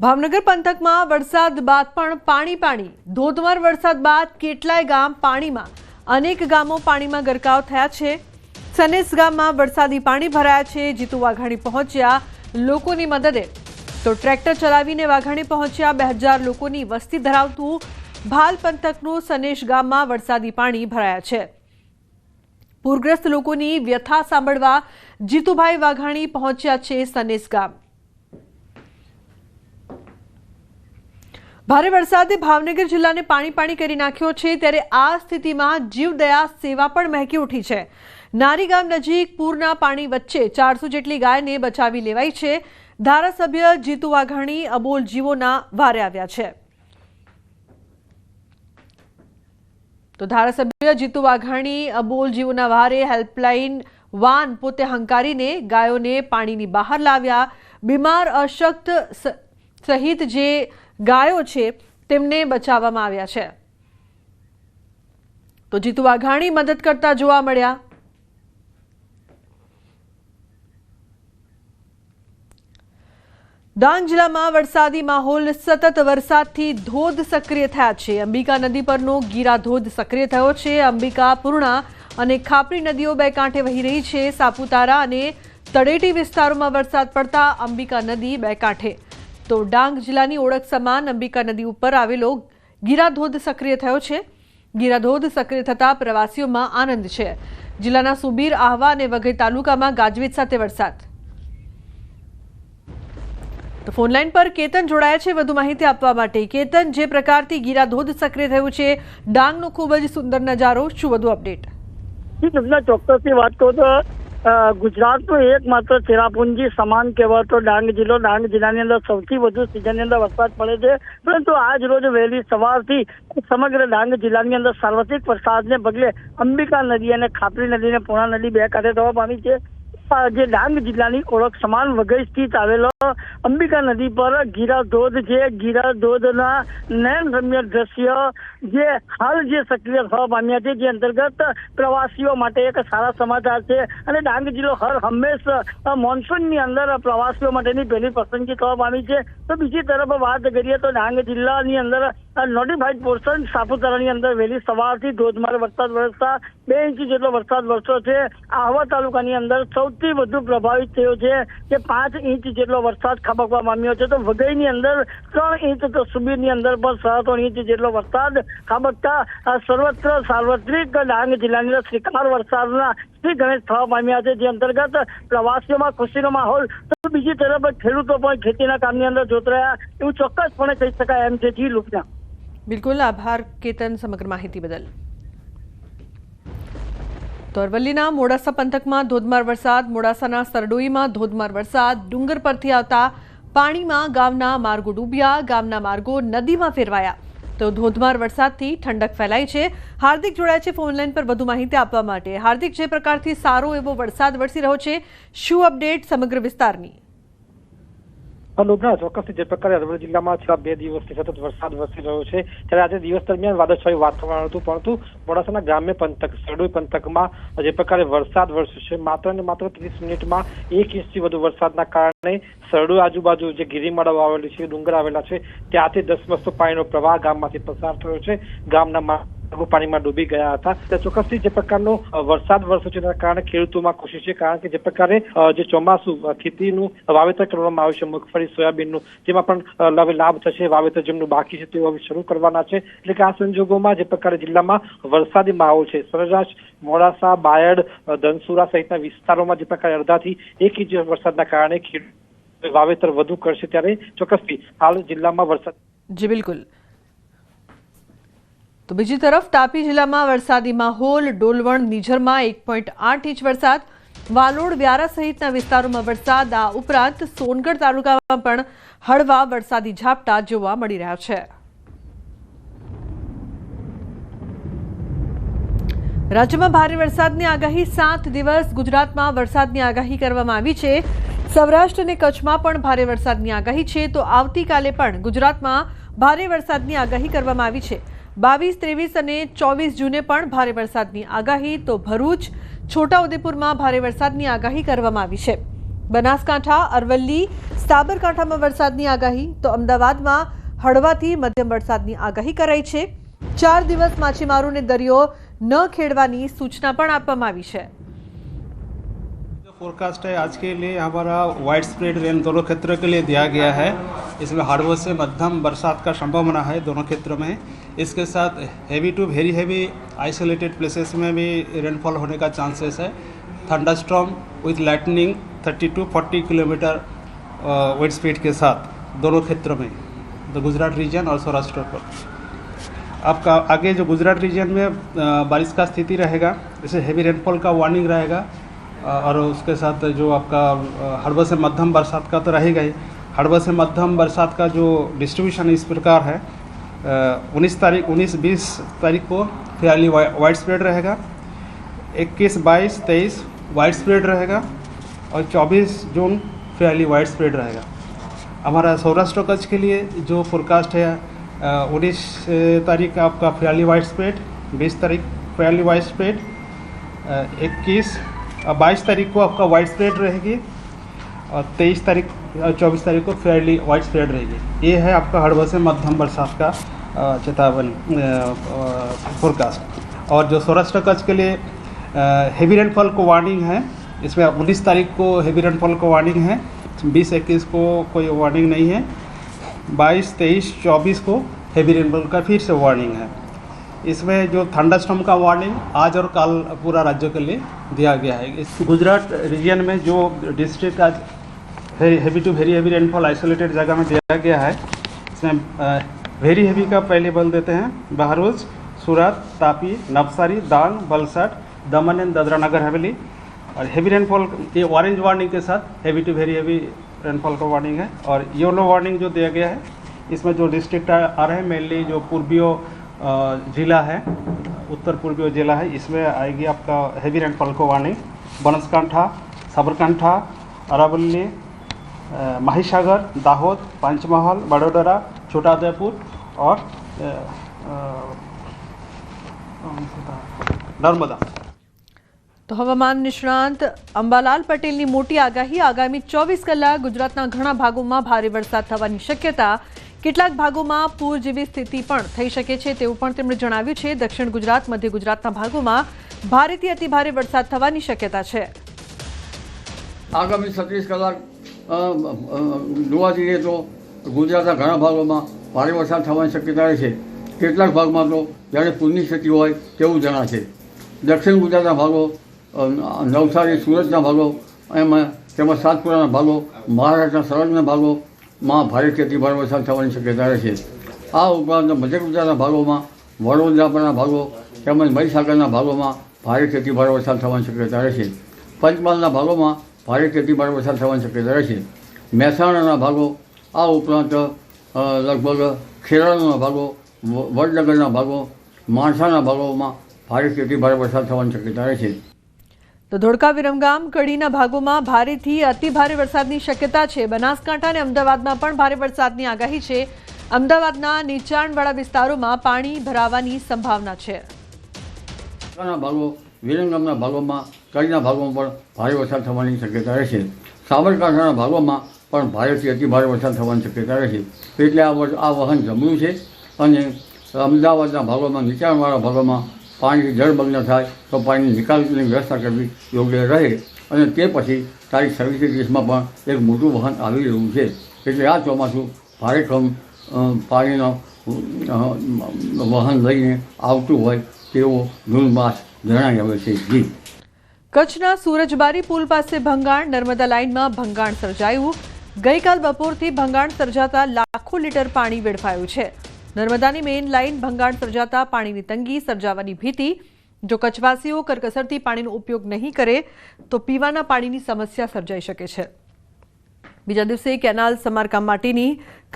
ભાવનગર પંથકમાં વરસાદ બાદ પણ પાણી ધોધમાર વરસાદ બાદ કેટલાય ગામ પાણીમાં અનેક ગામો પાણીમાં ગરકાવ થયા છે। સનેસ ગામમાં વરસાદી પાણી ભરાયા છે। જીતુ વાઘાણી પહોંચ્યા લોકોની મદદે તો ટ્રેક્ટર ચલાવીને વાઘાણી પહોંચ્યા। 2000 લોકોની વસ્તી ધરાવતું ભાલ પંથકનું સનેસ ગામમાં વરસાદી પાણી ભરાયા છે। પૂરગ્રસ્ત લોકોની વ્યથા સાંભળવા જીતુભાઈ વાઘાણી પહોંચ્યા છે સનેસ ગામ। ભારે વરસાદે ભાવનગર જિલ્લાને પાણી કરી નાખ્યો છે, ત્યારે આ સ્થિતિમાં જીવદયા સેવા પણ મહેકી ઉઠી છે। નારી ગામ નજીક પૂરના પાણી વચ્ચે 400 જેટલી ગાયને બચાવી લેવાઈ છે। ધારાસભ્ય જીતુ વાઘાણી અબોલ જીવોના વારે આવ્યા છે। તો ધારાસભ્ય જીતુ વાઘાણી અબોલ જીવોના વારે હેલ્પલાઇન વાન પોતે હંકારીને ગાયોને પાણીની બહાર લાવ્યા। બીમાર અશક્ત સહિત જે ગાયો છે તેમને બચાવવામાં આવ્યા છે। તો જીતુ વાઘાણી મદદ કરતા જોવા મળ્યા। ડાંગ જિલ્લામાં વરસાદી માહોલ સતત વરસાદથી ધોધ સક્રિય થયા છે। અંબિકા નદી પરનો ગીરા ધોધ સક્રિય થયો છે। અંબિકા, પૂર્ણા અને ખાપરી નદીઓ બે કાંઠે વહી રહી છે। સાપુતારા અને તળેટી વિસ્તારોમાં વરસાદ પડતા અંબિકા નદી બે કાંઠે તો ડાંગ જિલ્લાની ઓળખ સમાન અંબિકા નદી ઉપર આવેલો ગીરાધોધ સક્રિય થયો છે। ગીરાધોધ સક્રિય થતા પ્રવાસીઓમાં આનંદ છે। જિલ્લાના સુબીર, આહવા અને વઘઈ તાલુકામાં ગાજવીજ સાથે વરસાદ। તો ફોનલાઈન પર કેતન જોડાયા છે વધુ માહિતી આપવા માટે। કેતન, જે પ્રકારથી ગીરાધોધ સક્રિય થયું છે ડાંગનો ખૂબ જ સુંદર નજારો, શું વધુ અપડેટ? ચોક્કસથી વાત કરું તો ગુજરાતનો એકમાત્ર ચેરાપુંજી સમાન કહેવાતો ડાંગ જિલ્લો, ડાંગ જિલ્લાની અંદર સૌથી વધુ સિઝનની અંદર વરસાદ પડે છે। પરંતુ આજ રોજ વહેલી સવારથી સમગ્ર ડાંગ જિલ્લાની અંદર સાર્વત્રિક વરસાદને પગલે અંબિકા નદી અને ખાપરી નદી અને પૂર્ણા નદી બે કાંઠે થવા પામી છે। જે ડાંગ જિલ્લાની ઓળખ સમાન વઘઈ સ્થિત આવેલો અંબિકા નદી પર ગીરાધોધ છે। ગીરાધોધના નયનરમ્ય દ્રશ્ય જે હાલ જે સક્રિય થવા પામ્યા છે, જે અંતર્ગત પ્રવાસીઓ માટે એક સારા સમાચાર છે। અને ડાંગ જિલ્લો હર હંમેશ મોન્સૂનની અંદર પ્રવાસીઓ માટેની પહેલી પસંદગી થવા પામી છે। તો બીજી તરફ વાત કરીએ તો ડાંગ જિલ્લાની અંદર નોટિફાઈડ પોર્શન સાપુતારાની અંદર વહેલી સવારથી ધોધમાર વરસાદ વરસતા 2 ઇંચ જેટલો વરસાદ વરસ્યો છે। આહવા તાલુકાની અંદર સૌથી વધુ પ્રભાવિત થયો છે કે 5 ઇંચ જેટલો વરસાદ ખાબકવા પામ્યો છે। તો વઘઈની અંદર 3 ઇંચ, તો સુબીરની અંદર પણ 3.5 ઇંચ જેટલો વરસાદ ખાબકતા સર્વત્ર સાર્વત્રિક ડાંગ જિલ્લાની અંદર શ્રીકાર વરસાદના શ્રી ગણેશ થવા પામ્યા છે, જે અંતર્ગત પ્રવાસીઓમાં ખુશીનો માહોલ। તો બીજી તરફ ખેડૂતો પણ ખેતીના કામની અંદર જોતરાયા એવું ચોક્કસપણે કહી શકાય એમ છે। જી લુકના બિલકુલ આભાર કેતન સમગ્ર માહિતી બદલ। તો અરવલ્લીના મોડાસા પંથકમાં ધોધમાર વરસાદ। મોડાસાના સરડોઈમાં ધોધમાર વરસાદ। ડુંગર પરથી આવતા પાણીમાં ગામના માર્ગો ડૂબ્યા। ગામના માર્ગો નદીમાં ફેરવાયા। તો ધોધમાર વરસાદથી ઠંડક ફેલાઈ છે। હાર્દિક જોડાયા છે ફોનલાઈન પર વધુ માહિતી આપવા માટે। હાર્દિક, જે પ્રકારથી સારો એવો વરસાદ વરસી રહ્યો છે, શું અપડેટ સમગ્ર વિસ્તારની? ચોક્કસથી જે પ્રકારે અરવલ્લી જિલ્લામાં છેલ્લા 2 દિવસથી સતત વરસાદ વરસી રહ્યો છે, ત્યારે આજે દિવસ દરમિયાન વાદળછાયું વાતાવરણ હતું, પરંતુ મોડાસાના ગ્રામ્ય પંથક સરડોઈ પંથકમાં જે પ્રકારે વરસાદ વરસ્યો છે, માત્ર ને માત્ર 30 મિનિટમાં 1 ઇંચથી વધુ વરસાદના કારણે સરડોઈ આજુબાજુ જે ગિરિમાળાઓ આવેલી છે, ડુંગર આવેલા છે, ત્યાંથી ધસમસતો પાણીનો પ્રવાહ ગામમાંથી પસાર થયો છે। ગામના પાણીમાં ડૂબી ગયા હતા। ચોક્કસથી જે પ્રકારનો વરસાદ વરસ્યો છે તેના કારણે ખેડૂતોમાં ખુશી છે, કારણ કે જે પ્રકારે જે ચોમાસું ખેતીનું વાવેતર કરવામાં આવ્યું છે, મગફળી, સોયાબીનનું, તેમાં પણ હવે લાભ થશે। વાવેતર જેમનું બાકી છે તેઓ હવે શરૂ કરવાના છે। એટલે કે આ સંજોગોમાં જે પ્રકારે જિલ્લામાં વરસાદી માહોલ છે, સરેરાશ મોડાસા, બાયડ, ધનસુરા સહિતના વિસ્તારોમાં જે પ્રકારે અડધાથી 1 ઇંચ વરસાદના કારણે ખેડૂત વાવેતર વધુ કરશે, ત્યારે ચોક્કસથી હાલ જિલ્લામાં વરસાદ। જી બિલકુલ। તો બીજી તરફ તાપી જિલ્લામાં વરસાદી માહોલ। ડોલવણ, નિઝરમાં 1.8 ઇંચ વરસાદ। વાલોડ, વ્યારા સહિતના વિસ્તારોમાં વરસાદ। આ ઉપરાંત સોનગઢ તાલુકામાં પણ હળવા વરસાદી ઝાપટા જોવા મળી રહ્યા છે। રાજ્યમાં ભારે વરસાદની આગાહી 7 દિવસ ગુજરાતમાં વરસાદની આગાહી કરવામાં આવી છે। સૌરાષ્ટ્ર અને કચ્છમાં પણ ભારે વરસાદની આગાહી છે। તો આવતીકાલે પણ ગુજરાતમાં ભારે વરસાદની આગાહી કરવામાં આવી છે। 22, 23 અને 24 જૂને પણ ભારે વરસાદની આગાહી। તો ભરૂચ, છોટાઉદેપુરમાં ભારે વરસાદની આગાહી કરવામાં આવી છે। બનાસકાંઠા, અરવલ્લી, સાબરકાંઠામાં વરસાદની આગાહી, તો અમદાવાદમાં હળવાથી મધ્યમ વરસાદની આગાહી કરાઈ છે। 4 દિવસ માછીમારોને દરિયો ન ખેડવાની सूचना પણ આપવામાં આવી છે। फोरकास्ट है आज के लिए हमारा वाइड स्प्रेड रेन दोनों क्षेत्रों के लिए दिया गया है। इसमें हार्डवर्ड से मध्यम बरसात का संभावना है दोनों क्षेत्रों में। इसके साथ heavy to very heavy isolated places में भी रेनफॉल होने का चांसेस है। Thunderstorm with lightning 30 to 40 kilometre wind speed के साथ दोनों क्षेत्रों में, तो गुजरात रीजन और सौराष्ट्र पर। आपका आगे जो गुजरात रीजन में बारिश का स्थिति रहेगा, इसे हेवी रेनफॉल का वार्निंग रहेगा और उसके साथ जो आपका हड़बड़ से मध्यम बरसात का तो रहेगा ही। हड़बड़ से मध्यम बरसात का जो डिस्ट्रीब्यूशन इस प्रकार है, 19-20 तारीख को फेयरली वाइड स्प्रेड रहेगा, 21, 22, 23 वाइड स्प्रेड रहेगा और 24 जून फेयरली वाइड स्प्रेड रहेगा। हमारा सौराष्ट्र कच्छ के लिए जो फोरकास्ट है 19 तारीख आपका फेयरली वाइड स्प्रेड, 20 तारीख फेयरली वाइड स्प्रेड, 21 22 तारीख को आपका वाइड स्प्रेड रहेगी और 23 तारीख 24 तारीख को फेयरली वाइड स्प्रेड रहेगी। ये है आपका हड़बड़ से मध्यम बरसात का चेतावनी फोरकास्ट। और जो सौराष्ट्र कच्छ के लिए हेवी रेनफॉल को वार्निंग है, इसमें 19 तारीख को हेवी रेनफॉल को वार्निंग है, 20-21 को कोई वार्निंग नहीं है, 22, 23, 24 को हेवी रेनफॉल का फिर से वार्निंग है। इसमें जो थंडरस्टॉर्म का वार्निंग आज और कल पूरा राज्य के लिए दिया गया है। इस गुजरात रीजन में जो डिस्ट्रिक्ट आज heavy to very heavy rainfall isolated जगह में दिया गया है, इसमें वेरी हेवी का पहले बोल देते हैं बहरोज, सूरत, तापी, नवसारी, डांग, वलसाड, दमन एंड दादरा नगर हवेली। और हेवी रेनफॉल ये ऑरेंज वार्निंग के साथ heavy to very heavy rainfall का वार्निंग है। और येलो वार्निंग जो दिया गया है, इसमें जो डिस्ट्रिक्ट आ रहे हैं मेनली जो पूर्वीय जिला है, उत्तर पूर्वीय जिला है, इसमें आएगी आपका हेवी रेनफॉल को वार्निंग। बनासकांठा, साबरकांठा, अरावली, महिसागर, दाहोद, पंचमहल, बड़ोदरा, छोटाउदेपुर और नर्मदा। તો હવામાન નિષ્ણાંત અંબાલાલ પટેલની મોટી આગાહી, આગામી 24 કલાક ગુજરાતના ઘણા ભાગોમાં ભારે વરસાદ થવાની શક્યતા, કેટલાક ભાગોમાં પૂર જેવી સ્થિતિ પણ થઈ શકે છે તેવું પણ તેમણે જણાવ્યું છે। દક્ષિણ ગુજરાત, મધ્ય ગુજરાતના ભાગોમાં ભારેથી અતિભારે વરસાદ થવાની શક્યતા છે। આગામી 36 કલાક જોવા જઈએ તો ગુજરાતના ઘણા ભાગોમાં ભારે વરસાદ થવાની શક્યતા છે। કેટલાક ભાગમાં તો જ્યારે પૂરની સ્થિતિ હોય તેવું જણાશે। દક્ષિણ ગુજરાતના ભાગો, નવસારી, સુરતના ભાગો, એમાં તેમજ સાતપુરાના ભાગો, મહારાષ્ટ્રના સરહદના ભાગોમાં ભારેથી અતિભારે વરસાદ થવાની શક્યતા રહેશે। આ ઉપરાંત મધ્ય ગુજરાતના ભાગોમાં, વડોદરાના ભાગો તેમજ મહીસાગરના ભાગોમાં ભારેથી અતિભારે વરસાદ થવાની શક્યતા રહેશે। પંચમહાલના ભાગોમાં ભારેથી અતિભારે વરસાદ થવાની શક્યતા રહેશે। મહેસાણાના ભાગો, આ ઉપરાંત લગભગ ખેરાલુના ભાગો, વડનગરના ભાગો, માણસાના ભાગોમાં ભારેથી અતિભારે વરસાદ થવાની શક્યતા રહેશે। તો ધોળકા, વિરમગામ, કડીના ભાગોમાં ભારેથી અતિભારે વરસાદની શક્યતા છે। બનાસકાંઠા અને અમદાવાદમાં પણ ભારે વરસાદની આગાહી છે। અમદાવાદના નીચાણવાળા વિસ્તારોમાં પાણી ભરાવાની સંભાવના છે। ભાગો, વિરમગામના ભાગોમાં, કડીના ભાગોમાં પણ ભારે વરસાદ થવાની શક્યતા રહેશે। સાબરકાંઠાના ભાગોમાં પણ ભારેથી અતિભારે વરસાદ થવાની શક્યતા રહેશે। એટલે આ વહન જમવું છે અને અમદાવાદના ભાગોમાં, નીચાણવાળા ભાગોમાં પાણી જળમગ્ન થાય તો પાણીની નિકાલની વ્યવસ્થા કરવી યોગ્ય રહે। અને તે પછી તારીખ 26-30માં પણ એક મોટું વહન આવી રહ્યું છે। એટલે આ ચોમાસું ભારે પાણીનો વહન લઈને આવતું હોય તેવો જૂન માસ જણાઈ આવે છે। જી, કચ્છના સુરજબારી પુલ પાસે ભંગાણ, નર્મદા લાઇનમાં ભંગાણ સર્જાયું। ગઈકાલ બપોરથી ભંગાણ સર્જાતા લાખો લીટર પાણી વેડફાયું છે। નર્મદાની મેઇન લાઇન ભંગાણ સર્જાતા પાણીની તંગી સર્જાવાની ભીતિ। જો કચ્છવાસીઓ કરકસરથી પાણીનો ઉપયોગ નહીં કરે તો પીવાના પાણીની સમસ્યા સર્જાઈ શકે છે। બીજા દિવસે કેનાલ સમારકામ માટેની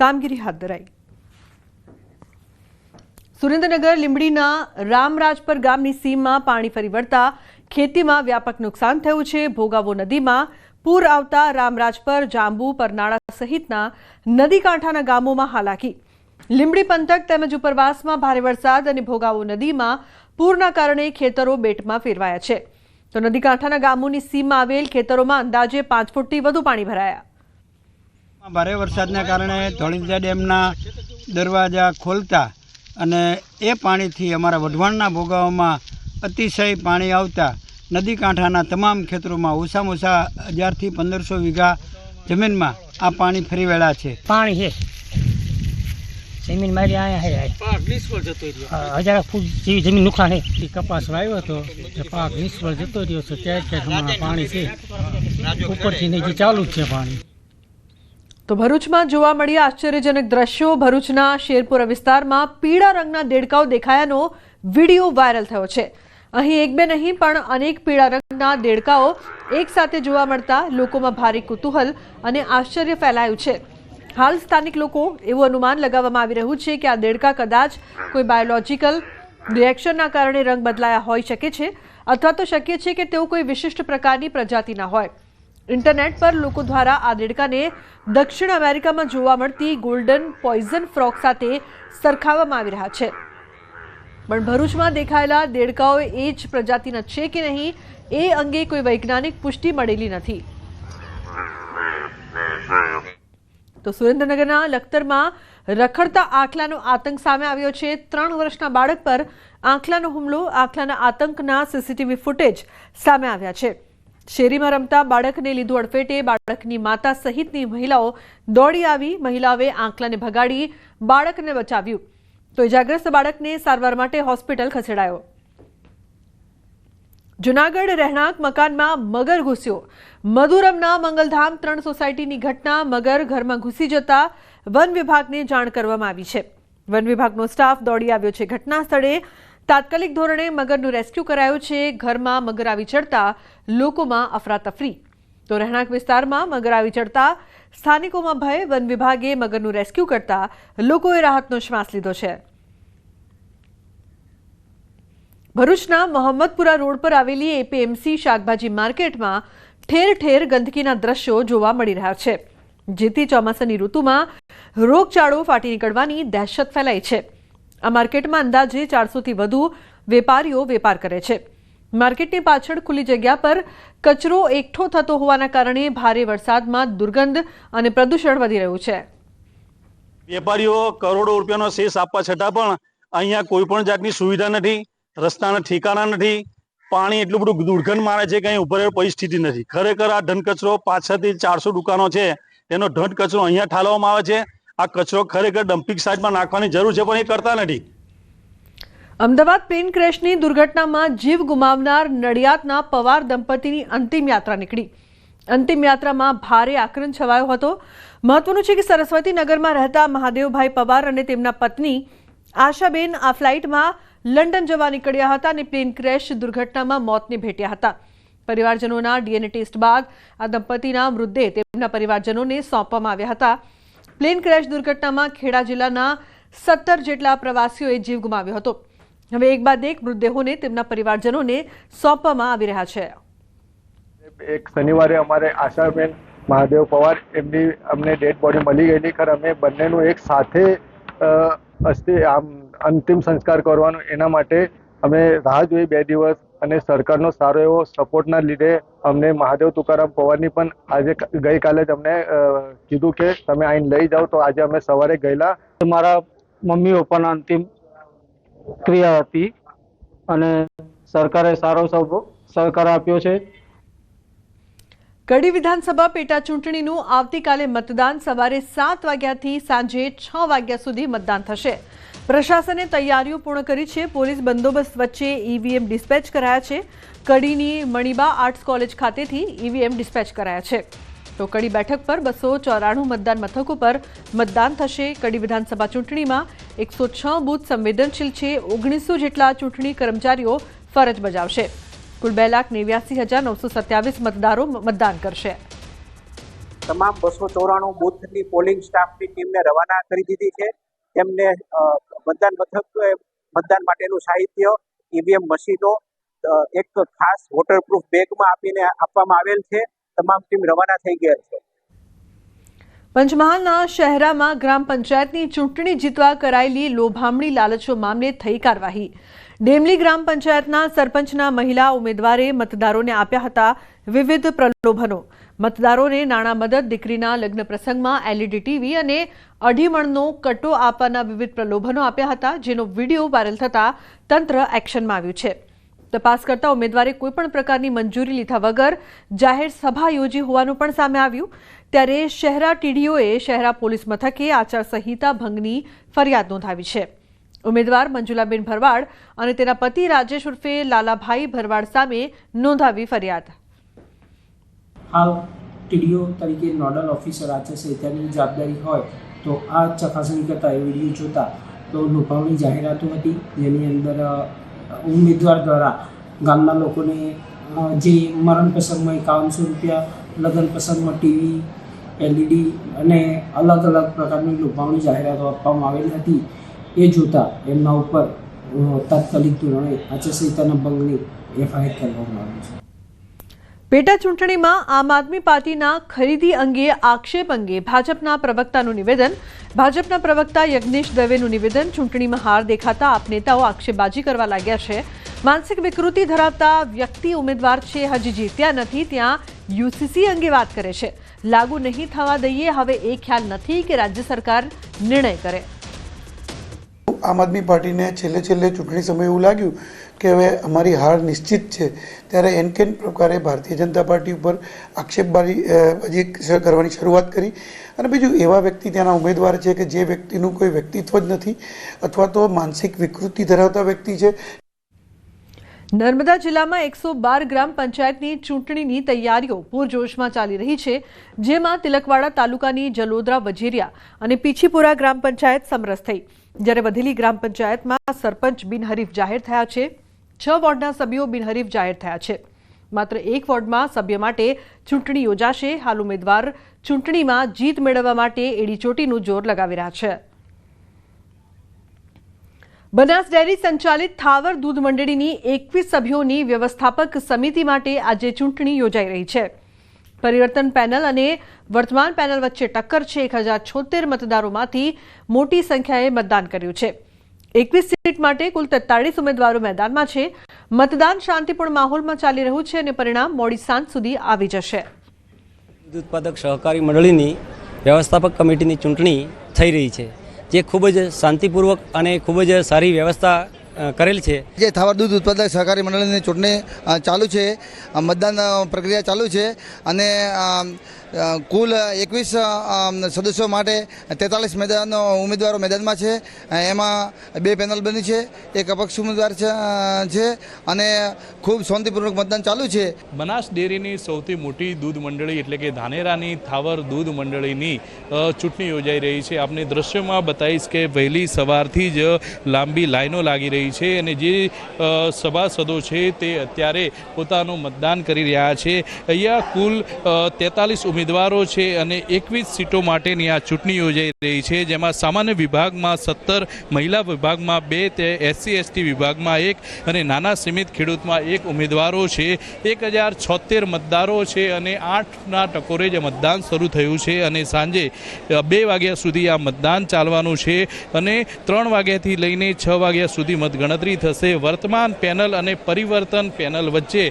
કામગીરી હાથ ધરાઈ। સુરેન્દ્રનગર લીંબડીના રામરાજપર ગામની સીમમાં પાણી ફરી વળતા ખેતીમાં વ્યાપક નુકસાન થયું છે। ભોગાવો નદીમાં પૂર આવતા રામરાજપર, જાંબુ, પરનાળા સહિતના નદીકાંઠાના ગામોમાં હાલાકી। લીંબડી પંથક તેમજ ઉપરવાસમાં ભારે વરસાદ અને ભોગાવો નદીમાં પૂરના કારણે ખેતરો બેટમાં ફેરવાયા છે। તો નદી કાંઠાના ગામોની સીમમાં આવેલ ખેતરોમાં અંદાજે 5 ફૂટથી વધુ પાણી ભરાયા। ભારે વરસાદના કારણે ધોળીજા ડેમના દરવાજા ખોલતા અને એ પાણીથી અમારા વઢવાણના ભોગાવોમાં અતિશય પાણી આવતા નદી કાંઠાના તમામ ખેતરોમાં ઓછામાં ઓછા 1000 થી 1500 વીઘા જમીનમાં આ પાણી ફરી વળ્યા છે। પાણી છે જમીન મારી અહીંયા છે પાક નિષ્ફળ જતો રહ્યો 1000 ફૂટ જેવી જમીન નુકસાન છે। કપાસ વાવ્યો હતો તે પાક નિષ્ફળ જતો રહ્યો છે। ક્યાંક હમણાં પાણી છે ઉપરથી નીચે ચાલુ જ છે પાણી। તો ભરૂચમાં જોવા મળ્યા આશ્ચર્યજનક દ્રશ્યો। ભરૂચના શેરપુરા વિસ્તારમાં પીળા રંગના દેડકાઓ દેખાયાનો વિડીયો વાયરલ થયો છે। અહીં એક બે નહીં પણ અનેક પીળા રંગના દેડકાઓ એક સાથે જોવા મળતા લોકોમાં ભારે કુતૂહલ અને આશ્ચર્ય ફેલાયું છે। હાલ સ્થાનિક લોકો એવું અનુમાન લગાવવામાં આવી રહ્યું છે કે આ દેડકા કદાચ કોઈ બાયોલોજિકલ રિએક્શનના કારણે રંગ બદલાયા હોઈ શકે છે અથવા તો શક્ય છે કે તેઓ કોઈ વિશિષ્ટ પ્રકારની પ્રજાતિના હોય। ઇન્ટરનેટ પર લોકો દ્વારા આ દેડકાને દક્ષિણ અમેરિકામાં જોવા મળતી ગોલ્ડન પોઈઝન ફ્રોગ સાથે સરખાવવામાં આવી રહ્યા છે। પણ ભરૂચમાં દેખાયેલા દેડકાઓ એ જ પ્રજાતિના છે કે નહીં એ અંગે કોઈ વૈજ્ઞાનિક પુષ્ટિ મળેલી નથી। તો સુરેન્દ્રનગરના લખતરમાં રખડતા આંખલાનો આતંક સામે આવ્યો છે। 3 વર્ષના બાળક પર આંખલાનો હુમલો, આંખલાના આતંકના સીસીટીવી ફૂટેજ સામે આવ્યા છે। શેરીમાં રમતા બાળકને લીધું અડફેટે। બાળકની માતા સહિતની મહિલાઓ દોડી આવી। મહિલાઓએ આંખલાને ભગાડી બાળકને બચાવ્યું તો ઇજાગ્રસ્ત બાળકને સારવાર માટે હોસ્પિટલ ખસેડાયો। જૂનાગઢ રહેણાંક મકાનમાં મગર ઘૂસ્યો। મધુરમના મંગલધામ 3 સોસાયટીની ઘટના। મગર ઘરમાં ઘૂસી જતા વન વિભાગને જાણ કરવામાં આવી છે। વન વિભાગનો સ્ટાફ દોડી આવ્યો છે ઘટના સ્થળે। તાત્કાલિક ધોરણે મગરનું રેસ્ક્યુ કરાયું છે। ઘરમાં મગર આવી ચડતા લોકોમાં અફરાતફરી। તો રહેણાંક વિસ્તારમાં મગર આવી ચડતા સ્થાનિકોમાં ભય। વન વિભાગે મગરનું રેસ્ક્યુ કરતા લોકોએ રાહતનો શ્વાસ લીધો છે। ભરૂચના મોહમ્મદપુરા રોડ પર આવેલી એપીએમસી શાકભાજી માર્કેટમાં ઠેર ઠેર ગંદકીના દ્રશ્યો જોવા મળી રહ્યા છે, જેથી ચોમાસાની ઋતુમાં રોગચાળો ફાટી નીકળવાની દહેશત ફેલાઈ છે। આ માર્કેટમાં અંદાજે 400થી વધુ વેપારીઓ વેપાર કરે છે। માર્કેટની પાછળ ખુલ્લી જગ્યા પર કચરો એકઠો થતો હોવાના કારણે ભારે વરસાદમાં દુર્ગંધ અને પ્રદૂષણ વધી રહ્યું છે। વેપારીઓ કરોડો રૂપિયાનો શેષ આપવા છતાં પણ અહીંયા કોઈ પણ જાતની સુવિધા નથી, રસ્તાના ઠેકાણા નથી, પાણી એટલું બધું દુર્ગંધ મારે છે કે અહીં ઉપર પરિસ્થિતિ નથી। ખરેખર આ ધન કચરો 500થી 400 દુકાનો છે તેનો ધન કચરો અહીંયા ઠાલવવામાં આવે છે। આ કચરો ખરેખર ડમ્પિંગ સાઇટમાં નાખવાની જરૂર છે પણ એ કરતા નથી। અમદાવાદ પ્લેન ક્રેશની દુર્ઘટનામાં જીવ ગુમાવનાર નડિયાદના પવાર દંપતીની અંતિમ યાત્રા નીકળી। અંતિમ યાત્રામાં ભારે આક્રંદ છવાયો હતો। મહત્વનું છે કે સરસ્વતી નગરમાં રહેતા મહાદેવભાઈ પવાર અને તેમના પત્ની આશાબેન આ ફ્લાઇટમાં લંડન જવા નીકળ્યા હતા અને પ્લેન ક્રેશ દુર્ઘટનામાં મોતને ભેટ્યા હતા। પરિવારજનોના ડીએનએ ટેસ્ટ બાદ આ દંપતીના મૃતદેહ તેમના પરિવારજનોને સોંપવામાં આવ્યા હતા। પ્લેન ક્રેશ દુર્ઘટનામાં ખેડા જિલ્લાના 17 જેટલા પ્રવાસીઓએ જીવ ગુમાવ્યો હતો। હવે એક બાદ એક મૃતદેહોને તેમના પરિવારજનોને સોંપવામાં આવી રહ્યા છે। એક શનિવારે અમારે આશાબેન મહાદેવ પવાર એમની અમને ડેડ બોડી મળી ગયેલી, ખર અમે બંનેનું એક સાથે અંતિમ સંસ્કાર કરવાનું એના માટે અમે રાહ જોઈ 2 દિવસ અને સરકારનો સારો એવો સપોર્ટના લીધે અમને મહાદેવ તુકારામ પવારની પણ આજે ગઈકાલે જ અમને કીધું કે તમે આઈને લઈ જાઓ, તો આજે અમે સવારે ગયેલા। મારા મમ્મી પપ્પાના અંતિમ ક્રિયા હતી અને સરકારે સારો સહકાર આપ્યો છે। કડી વિધાનસભા પેટા ચૂંટણીનું આવતીકાલે મતદાન સવારે 7 વાગ્યાથી સાંજે 6 વાગ્યા સુધી મતદાન થશે। પ્રશાસને તૈયારીઓ પૂર્ણ કરી છે। પોલીસ બંદોબસ્ત વચ્ચે ઈવીએમ ડિસ્પેચ કરાયા છે। કડીની મણિબા આર્ટ્સ કોલેજ ખાતેથી ઈવીએમ ડિસ્પેચ કરાયા છે। તો કડી બેઠક પર 294 મતદાન મથકો પર મતદાન થશે। કડી વિધાનસભા ચૂંટણીમાં 106 બૂથ સંવેદનશીલ છે। 1900 જેટલા ચૂંટણી કર્મચારીઓ ફરજ બજાવશે। કુલ 2,89,927 મતદારો મતદાન કરશે। તમામ 294 બૂથની પોલિંગ સ્ટાફની ટીમને રવાના કરી દીધી છે। તેમને મતદાન મતદાન માટેનું સાહિત્ય, ઈવીએમ મશીનો એક ખાસ વોટરપ્રૂફ બેગમાં આપવામાં આવેલ છે। તમામ ટીમ રવાના થઈ ગયા છે। પંચમહાલના શહેરામાં ગ્રામ પંચાયતની ચૂંટણી જીતવા કરાયેલી લોભામણી લાલચો મામલે થઈ કાર્યવાહી। ડેમલી ગ્રામ પંચાયતના સરપંચના મહિલા ઉમેદવારે મતદારોને આપ્યા હતા વિવિધ પ્રલોભનો. મતદારોને નાણાં મદદ, દીકરીના લગ્ન પ્રસંગમાં LED ટીવી અને 2.5 મણનો કટ્ટો આપવાના વિવિધ પ્રલોભનો આપ્યા હતા, જેનો વિડીયો વાયરલ થતા તંત્ર એક્શનમાં આવ્યું છે. તપાસ કરતા ઉમેદવારે કોઈપણ પ્રકારની મંજૂરી લીધા વગર જાહેર સભા યોજી હોવાનું પણ સામે આવ્યું. ત્યારે શહેરા TDOએ શહેરા પોલીસ મથકે આચારસંહિતા ભંગની ફરિયાદ નોંધાવી છે. ઉમેદવાર મંજુલાબેન ભરવાડ અને તેના પતિ રાજેશ ઉર્ફે લાલાભાઈ ભરવાડ સામે નોંધાવી ફરિયાદ. હાલ TDO તરીકે નોડલ ઓફિસર આચારસંહિતાની જવાબદારી હોય તો આ ચકાસણી કરતા એ વિડીયો જોતા તો લોભાવણી જાહેરાતો હતી, જેની અંદર ઉમેદવાર દ્વારા ગામના લોકોને જે મરણ પ્રસંગમાં 5100 રૂપિયા, લગ્ન પ્રસંગમાં ટીવી, LED અને અલગ અલગ પ્રકારની લોભાવણી જાહેરાતો આપવામાં આવેલી હતી. એ જોતા એમના ઉપર તાત્કાલિક ધોરણે આચારસંહિતાના ભંગની FIR કરવામાં આવી છે. પેટા ચૂંટણીમાં આમ આદમી પાર્ટીના ખરીદી અંગે આક્ષેપ અંગે ભાજપના પ્રવક્તાનું નિવેદન. ભાજપના પ્રવક્તા યજ્ઞેશ દવેનું નિવેદન. ચૂંટણીમાં હાર દેખાતા આપ નેતાઓ આક્ષેપબાજી કરવા લાગ્યા છે. માનસિક વિકૃતિ ધરાવતા વ્યક્તિ ઉમેદવાર છે, હજી જીત્યા નથી, ત્યાં UCC અંગે વાત કરે છે. લાગુ નહીં થવા દઈએ, હવે એ ખ્યાલ નથી કે રાજ્ય સરકાર નિર્ણય કરે. આમ આદમી પાર્ટીને છેલ્લે ચૂંટણી સમયે એવું લાગ્યું કે હવે અમારી હાર નિશ્ચિત છે, ત્યારે એનકેન પ્રકારે ભારતીય જનતા પાર્ટી ઉપર આક્ષેપબાજી કરવાની શરૂઆત કરી. અને બીજું, એવા વ્યક્તિ ત્યાંના ઉમેદવાર છે કે જે વ્યક્તિનું કોઈ વ્યક્તિત્વ જ નથી અથવા તો માનસિક વિકૃતિ ધરાવતા વ્યક્તિ છે. નર્મદા જિલ્લામાં 112 ગ્રામ પંચાયતની ચૂંટણીની તૈયારીઓ પૂરજોશમાં ચાલી રહી છે, જેમાં તિલકવાડા તાલુકાની જલોદરા, વજીરિયા અને પીછીપુરા ગ્રામ પંચાયત સમરસ થઈ, જ્યારે વધેલી ગ્રામ પંચાયતમાં સરપંચ બિનહરીફ જાહેર થયા છે. 6 વોર્ડના સભ્યો બિનહરીફ જાહેર થયા છે. માત્ર 1 વોર્ડમાં સભ્ય માટે ચૂંટણી યોજાશે. હાલ ઉમેદવાર ચૂંટણીમાં જીત મેળવવા માટે એડીચોટીનું જોર લગાવી રહ્યા છે. બનાસ ડેરી સંચાલિત થાવર દૂધ મંડળીની 21 સભ્યોની વ્યવસ્થાપક સમિતિ માટે આજે ચૂંટણી યોજાઈ રહી છે. પરિવર્તન પેનલ અને વર્તમાન પેનલ વચ્ચે ટક્કર છે. 1076 મતદારોમાંથી મોટી સંખ્યાએ મતદાન કર્યું છે. 21 સીટ માટે કુલ 43 ઉમેદવારો મેદાનમાં છે. મતદાન શાંતિપૂર્ણ માહોલમાં ચાલી રહ્યું છે અને પરિણામ મોડી સાંજ સુધી આવી જશે. દૂધ ઉત્પાદક સહકારી મંડળીની વ્યવસ્થાપક કમિટીની ચૂંટણી થઈ રહી છે, જે ખૂબ જ શાંતિપૂર્વક અને ખૂબ જ સારી વ્યવસ્થા કરેલ છે. જે થાવર દૂધ ઉત્પાદક સહકારી મંડળીની ચૂંટણી ચાલુ છે, મતદાન પ્રક્રિયા ચાલુ છે અને કુલ 21 સદસ્યો માટે 43 ઉમેદવારો મેદાનમાં છે. એમાં 2 પેનલ બની છે, એક અપક્ષ ઉમેદવાર છે અને ખૂબ શાંતિપૂર્વક મતદાન ચાલુ છે. બનાસ ડેરીની સૌથી મોટી દૂધ મંડળી એટલે કે ધાનેરાની થાવર દૂધ મંડળીની ચૂંટણી યોજાઈ રહી છે. આપને દ્રશ્યમાં બતાવીશ કે વહેલી સવારથી જ લાંબી લાઈનો લાગી રહી છે અને જે સભાસદો છે તે અત્યારે પોતાનું મતદાન કરી રહ્યા છે. અહીંયા કુલ 43 ઉમેદવારો છે અને 21 સીટો માટેની આ ચૂંટણી યોજાઈ રહી છે, જેમાં સામાન્ય વિભાગમાં 17, મહિલા વિભાગમાં 2, તે SC/ST વિભાગમાં 1 અને નાના સીમિત ખેડૂતમાં 1 ઉમેદવારો છે. 1076 મતદારો છે અને 8ના ટકોરે જ મતદાન શરૂ થયું છે અને સાંજે 2 વાગ્યા સુધી આ મતદાન ચાલવાનું છે અને 3 વાગ્યાથી લઈને 6 વાગ્યા સુધી મતગણતરી થશે. વર્તમાન પેનલ અને પરિવર્તન પેનલ વચ્ચે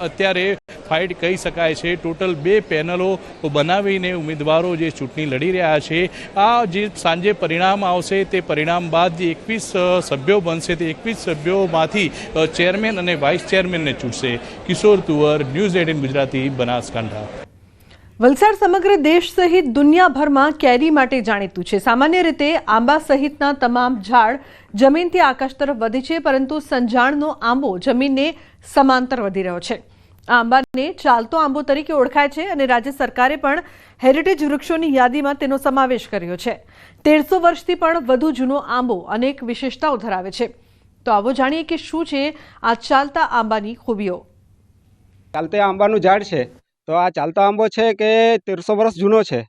અત્યારે ફાઇટ કહી શકાય છે. ટોટલ 2 પેનલો બનાવીને ઉમેદવારો જે ચૂંટણી લડી રહ્યા છે. આ જે સાંજે પરિણામ આવશે તે પરિણામ બાદ જે 21 સભ્યો બનશે તે 21 સભ્યોમાંથી ચેરમેન અને વાઇસ ચેરમેનને ચૂંટશે. કિશોર તુવર, ન્યૂઝ 18 ગુજરાતી, બનાસકાંઠા. વલસાડ સમગ્ર દેશ સહિત દુનિયાભરમાં કેરી માટે જાણીતું છે. સામાન્ય રીતે આંબા સહિતના તમામ ઝાડ જમીનથી આકાશ તરફ વધે છે, પરંતુ સંજાણનો આંબો જમીનને સમાંતર વધી રહ્યો છે. આ આંબાને ચાલતો આંબો તરીકે ઓળખાય છે અને રાજ્ય સરકારે પણ હેરિટેજ વૃક્ષોની યાદીમાં તેનો સમાવેશ કર્યો છે. 1300 વર્ષથી પણ વધુ જૂનો આંબો અનેક વિશેષતાઓ ધરાવે છે. તો આવો જાણીએ કે શું છે આ ચાલતા આંબાની ખૂબીઓ. ચાલતા આંબાનું ઝાડ છે, તો આ ચાલતો આંબો છે કે 1300 વર્ષ જૂનો છે.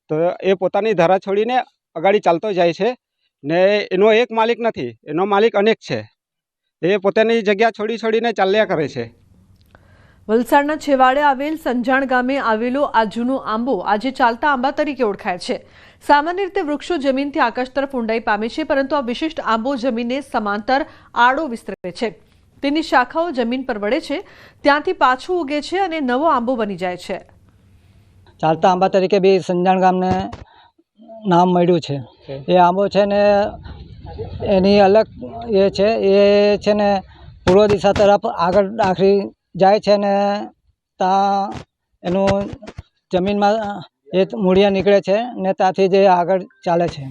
તો એ પોતાની ધરા છોડીને અગાડી ચાલતો જાય છે ને એનો એક માલિક નથી, એનો માલિક અનેક છે. એ પોતાની જગ્યા છોડીને ચાલ્યા કરે છે. વલસાડના છેવાડે આવેલ સંજાણ ગામે આવેલો આ જૂનો આંબો આજે ચાલતા આંબા તરીકે ઓળખાય છે. સામાન્ય રીતે વૃક્ષો જમીનથી આકાશ તરફ ઊંડાઈ પામે છે, પરંતુ આ વિશિષ્ટ આંબો જમીનને સમાંતર આડો વિસ્તરે છે. તેની શાખાઓ જમીન પર વળે છે, ત્યાંથી પાછું ઉગે છે અને નવો આંબો બની જાય છે. ચાલતા આંબા તરીકે બી સંજાણ ગામને નામ મળ્યું છે. એ આંબો છે ને એની અલગ એ છે ને પૂર્વ દિશા તરફ આગળ આખરી જાય છે ને ત્યાં એનું જમીનમાં એ મૂળિયા નીકળે છે ને ત્યાંથી જે આગળ ચાલે છે.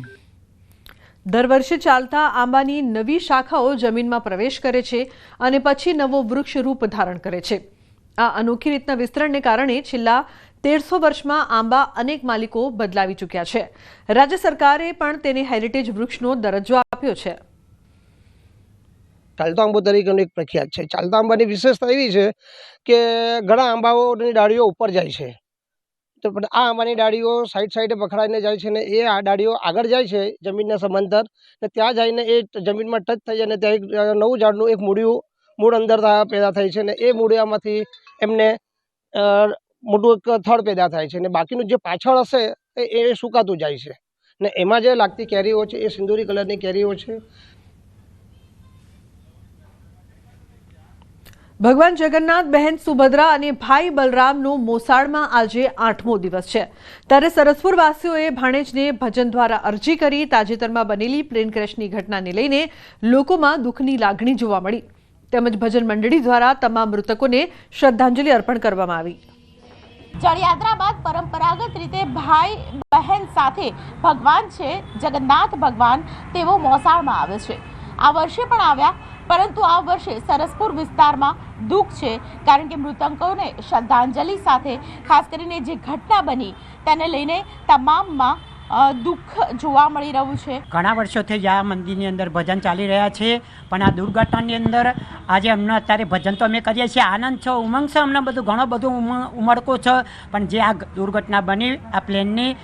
દર વર્ષે ચાલતા આંબાની નવી શાખાઓ જમીનમાં પ્રવેશ કરે છે અને પછી નવો વૃક્ષ રૂપ ધારણ કરે છે. આ અનોખી રીતના વિસ્તરણને કારણે છેલ્લા 1300 વર્ષમાં આંબા અનેક માલિકો બદલાવી ચૂક્યા છે. રાજ્ય સરકારે પણ તેને હેરિટેજ વૃક્ષનો દરજ્જો આપ્યો છે. ચાલતો આંબો તરીકેનું એક પ્રખ્યાત છે. ચાલતા આંબાની વિશેષતા એવી છે કે ઘણા આંબાઓની ડાળીઓ ઉપર જાય છે, તો પણ આ આંબાની ડાળીઓ સાઈડે પકડાઈને જાય છે ને એ આ ડાળીઓ આગળ જાય છે જમીનના સમાંતર, ને ત્યાં જઈને એ જમીનમાં ટચ થઈ જાય ને ત્યાં એક નવું ઝાડનું એક મૂળ અંદર પેદા થાય છે ને એ મૂળિયામાંથી એમને મોટું એક થડ પેદા થાય છે ને બાકીનું જે પાછળ હશે એ સુકાતું જાય છે ને એમાં જે લાગતી કેરીઓ છે એ સિંદૂરી કલરની કેરીઓ છે. ભગવાન જગન્નાથ, બહેન સુભદ્રા અને ભાઈ બલરામનો મોસાળમાં આજે 8મો દિવસ છે. ત્યારે સરસપુર વાસીઓએ ભાણેજને ભજન દ્વારા અરજી કરી. તાજેતરમાં બનેલી પ્લેન ક્રેશની ઘટનાને લઈને લોકોમાં દુઃખની લાગણી જોવા મળી, તેમજ ભજન મંડળી દ્વારા તમામ મૃતકોને શ્રદ્ધાંજલિ અર્પણ કરવામાં આવી. જળયાત્રા બાદ પરંપરાગત રીતે ભાઈ બહેન સાથે ભગવાન છે જગન્નાથ ભગવાન તેઓ મોસાળમાં આવે છે. આ વર્ષે પણ આવ્યા, પરંતુ આ વર્ષે સરસપુર વિસ્તારમાં દુઃખ છે, કારણ કે મૃતકોને શ્રદ્ધાંજલિ સાથે ખાસ કરીને જે ઘટના બની તેને લઈને તમામમાં દુઃખ જોવા મળી રહ્યું છે. ઘણા વર્ષોથી જ આ મંદિરની અંદર ભજન ચાલી રહ્યા છે, પણ આ દુર્ઘટનાની અંદર આજે અમને અત્યારે ભજન તો અમે કરીએ છીએ, આનંદ છે, ઉમંગ છે, અમને ઘણો બધું ઉમળકો છે, પણ જે આ દુર્ઘટના બની આ પ્લેનની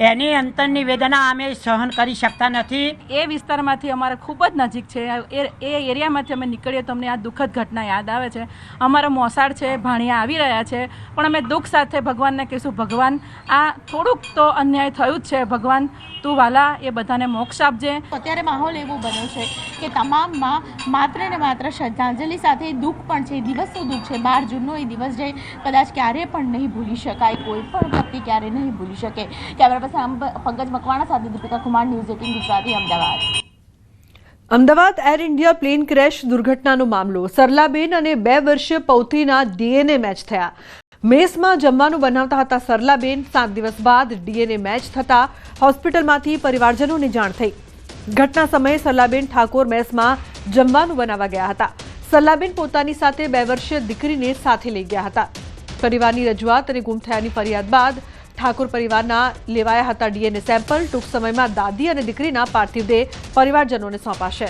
એની અંતરની વેદના અમે સહન કરી શકતા નથી. એ વિસ્તારમાંથી અમારે ખૂબ જ નજીક છે, એ એરિયામાંથી અમે નીકળીએ તો અમને આ દુઃખદ ઘટના યાદ આવે છે. અમારો મોસાળ છે, ભાણિયા આવી રહ્યા છે, પણ અમે દુઃખ સાથે ભગવાનને કહીશું, ભગવાન આ થોડુંક તો અન્યાય થયું જ છે, ભગવાન તું વાલા એ બધાને મોક્ષ આપજે. અત્યારે માહોલ એવો બન્યો છે કે તમામમાં માત્ર ને માત્ર શ્રદ્ધાંજલિ સાથે દુઃખ પણ છે. દિવસનું દુઃખ છે, 12 જૂનનો એ દિવસ જે કદાચ ક્યારેય પણ નહીં ભૂલી શકાય, કોઈ પણ વ્યક્તિ ક્યારેય નહીં ભૂલી શકે. કેમેરા પર્સન પંકજ મકવાણા સાથે Deepika Kumar, news 18 Gujarati, Ahmedabad. Ahmedabad Air India plane crash દુર્ઘટનાનો મામલો. સરલાબેન અને 2 વર્ષીય પૌત્રીના ડીએનએ મેચ થયા. મેસમાં જમવાનું બનાવતા હતા સરલાબેન. 7 દિવસ બાદ ડીએનએ મેચ થતા હોસ્પિટલમાંથી પરિવારજનોને જાણ થઈ. ઘટના સમયે સરલાબેન ઠાકોર મેસમાં જમવાનું બનાવવા ગયા હતા. સરલાબેન પોતાની સાથે 2 વર્ષીય દીકરીને સાથે લઈ ગયા હતા. પરિવારની રજૂઆત અને ગુમ થયાની ફરિયાદ બાદ ઠાકોર પરિવારના લેવાયા હતા ડીએનએ સેમ્પલ. ટૂંક સમયમાં દાદી અને દીકરીના પાર્થિવ દેહ પરિવારજનોને સોંપાશે.